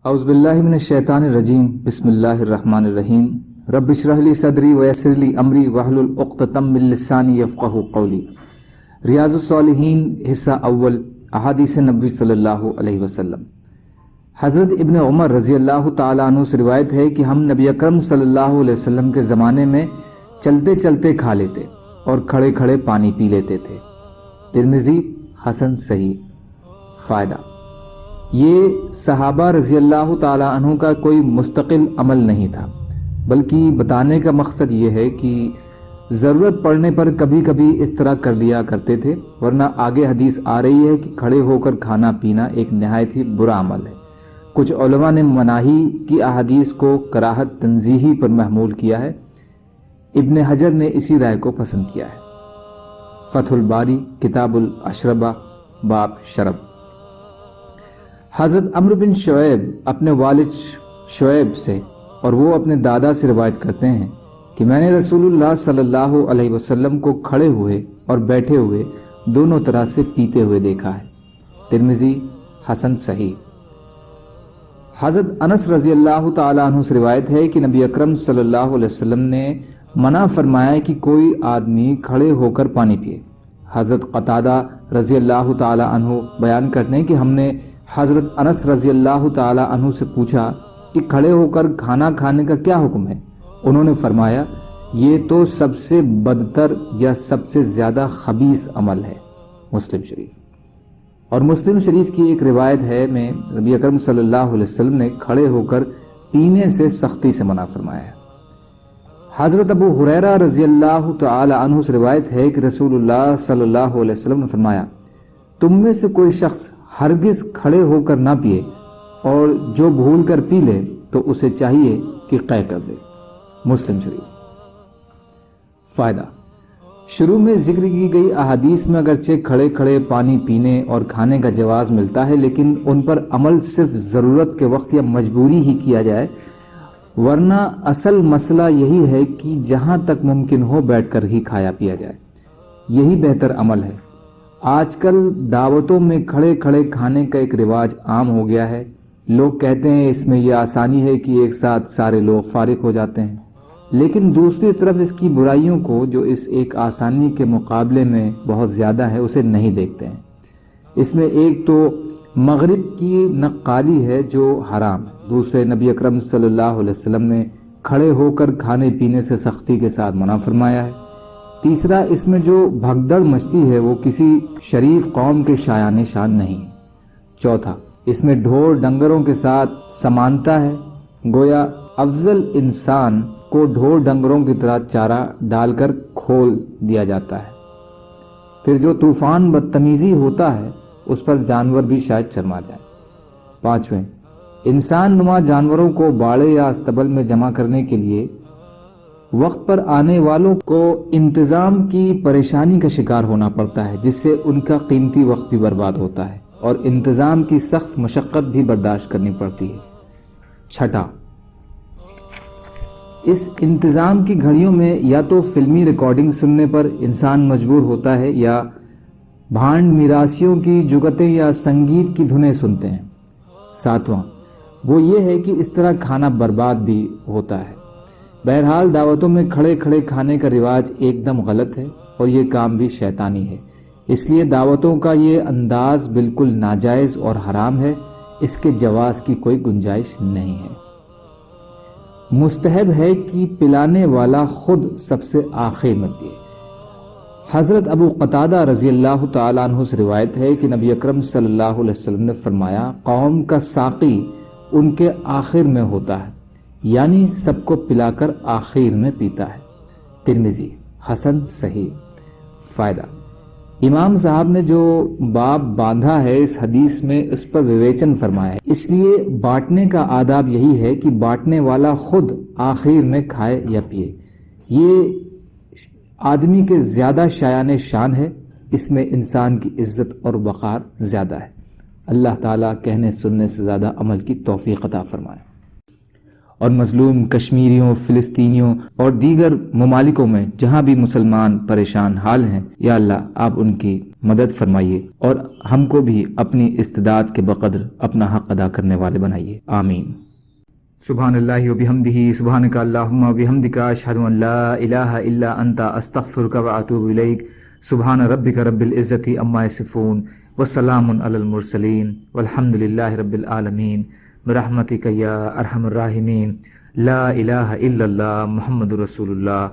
اعوذ باللہ من الشیطان الرجیم بسم اللہ الرحمن الرحیم رب اشرح لی صدری ویسر لی امری واحلل عقدۃ من لسانی یفقہوا قولی۔ ریاض الصالحین حصہ اول، احادیث نبوی صلی اللہ علیہ وسلم۔ حضرت ابن عمر رضی اللہ تعالیٰ عنہ سے روایت ہے کہ ہم نبی اکرم صلی اللہ علیہ وسلم کے زمانے میں چلتے چلتے کھا لیتے اور کھڑے کھڑے پانی پی لیتے تھے۔ ترمذی حسن صحیح۔ فائدہ: یہ صحابہ رضی اللہ تعالیٰ عنہ کا کوئی مستقل عمل نہیں تھا، بلکہ بتانے کا مقصد یہ ہے کہ ضرورت پڑنے پر کبھی کبھی اس طرح کر لیا کرتے تھے، ورنہ آگے حدیث آ رہی ہے کہ کھڑے ہو کر کھانا پینا ایک نہایت ہی برا عمل ہے۔ کچھ علماء نے مناہی کی احادیث کو کراہت تنزیہی پر محمول کیا ہے۔ ابن حجر نے اسی رائے کو پسند کیا ہے۔ فتح الباری کتاب الاشربہ باب شرب۔ حضرت عمرو بن شعیب اپنے والد شعیب سے اور وہ اپنے دادا سے روایت کرتے ہیں کہ میں نے رسول اللہ صلی اللہ علیہ وسلم کو کھڑے ہوئے اور بیٹھے ہوئے دونوں طرح سے پیتے ہوئے دیکھا ہے۔ ترمذی حسن صحیح۔ حضرت انس رضی اللہ تعالیٰ عنہ سے روایت ہے کہ نبی اکرم صلی اللہ علیہ وسلم نے منع فرمایا کہ کوئی آدمی کھڑے ہو کر پانی پیے۔ حضرت قتادہ رضی اللہ تعالیٰ عنہ بیان کرتے ہیں کہ ہم نے حضرت انس رضی اللہ تعالیٰ عنہ سے پوچھا کہ کھڑے ہو کر کھانا کھانے کا کیا حکم ہے؟ انہوں نے فرمایا، یہ تو سب سے بدتر یا سب سے زیادہ خبیث عمل ہے۔ مسلم شریف۔ اور مسلم شریف کی ایک روایت ہے میں نبی اکرم صلی اللہ علیہ وسلم نے کھڑے ہو کر پینے سے سختی سے منع فرمایا ہے۔ حضرت ابو ہریرہ رضی اللہ تعالی عنہ سے روایت ہے کہ رسول اللہ صلی اللہ علیہ وسلم نے فرمایا، تم میں سے کوئی شخص ہرگز کھڑے ہو کر نہ پیے، اور جو بھول کر پی لے تو اسے چاہیے کہ قے کر دے۔ مسلم شریف۔ فائدہ: شروع میں ذکر کی گئی احادیث میں اگرچہ کھڑے کھڑے پانی پینے اور کھانے کا جواز ملتا ہے، لیکن ان پر عمل صرف ضرورت کے وقت یا مجبوری ہی کیا جائے، ورنہ اصل مسئلہ یہی ہے کہ جہاں تک ممکن ہو بیٹھ کر ہی کھایا پیا جائے، یہی بہتر عمل ہے۔ آج کل دعوتوں میں کھڑے کھڑے کھانے کا ایک رواج عام ہو گیا ہے۔ لوگ کہتے ہیں اس میں یہ آسانی ہے کہ ایک ساتھ سارے لوگ فارغ ہو جاتے ہیں، لیکن دوسری طرف اس کی برائیوں کو جو اس ایک آسانی کے مقابلے میں بہت زیادہ ہے اسے نہیں دیکھتے ہیں۔ اس میں ایک تو مغرب کی نقالی ہے جو حرام ہے، دوسرے نبی اکرم صلی اللہ علیہ وسلم نے کھڑے ہو کر کھانے پینے سے سختی کے ساتھ منع فرمایا ہے، تیسرا اس میں جو بھگدڑ مچتی ہے وہ کسی شریف قوم کے شایان شان نہیں ہے، چوتھا اس میں ڈھور ڈنگروں کے ساتھ سمانتا ہے، گویا افضل انسان کو ڈھور ڈنگروں کی طرح چارہ ڈال کر کھول دیا جاتا ہے، پھر جو طوفان بدتمیزی ہوتا ہے اس پر جانور بھی شاید شرما جائے۔ پانچویں، انسان نما جانوروں کو باڑے یا استبل میں جمع کرنے کے لیے وقت پر آنے والوں کو انتظام کی پریشانی کا شکار ہونا پڑتا ہے، جس سے ان کا قیمتی وقت بھی برباد ہوتا ہے اور انتظام کی سخت مشقت بھی برداشت کرنی پڑتی ہے۔ چھٹا، اس انتظام کی گھڑیوں میں یا تو فلمی ریکارڈنگ سننے پر انسان مجبور ہوتا ہے یا بھانڈ میراثیوں کی جگتیں یا سنگیت کی دھنیں سنتے ہیں۔ ساتواں، وہ یہ ہے کہ اس طرح کھانا برباد بھی ہوتا ہے۔ بہرحال دعوتوں میں کھڑے کھڑے کھانے کا رواج ایک دم غلط ہے اور یہ کام بھی شیطانی ہے، اس لیے دعوتوں کا یہ انداز بالکل ناجائز اور حرام ہے، اس کے جواز کی کوئی گنجائش نہیں ہے۔ مستحب ہے کہ پلانے والا خود سب سے آخر میں پیے۔ حضرت ابو قتادہ رضی اللہ تعالیٰ عنہ سے روایت ہے کہ نبی اکرم صلی اللہ علیہ وسلم نے فرمایا، قوم کا ساقی ان کے آخر میں ہوتا ہے، یعنی سب کو پلا کر آخر میں پیتا ہے۔ ترمذی حسن صحیح۔ فائدہ: امام صاحب نے جو باب باندھا ہے اس حدیث میں اس پر وویچن فرمایا ہے، اس لیے بانٹنے کا آداب یہی ہے کہ بانٹنے والا خود آخر میں کھائے یا پیے۔ یہ آدمی کے زیادہ شایان شان ہے، اس میں انسان کی عزت اور وقار زیادہ ہے۔ اللہ تعالیٰ کہنے سننے سے زیادہ عمل کی توفیق عطا فرمائے۔ اور مظلوم کشمیریوں، فلسطینیوں اور دیگر ممالکوں میں جہاں بھی مسلمان پریشان حال ہیں، یا اللہ آپ ان کی مدد فرمائیے اور ہم کو بھی اپنی استطاعت کے بقدر اپنا حق ادا کرنے والے بنائیے، آمین۔ سبحان اللہ و بحمدہ، سبحانک اللہم و بحمدک، اشہد ان لا الہ الا انت، استغفرک و اتوب الیک۔ سبحان ربک رب العزت عما یصفون وسلام علی المرسلین والحمد للہ رب العالمین، برحمتک یا ارحم الراحمین، لا الہ الا اللہ محمد رسول اللہ۔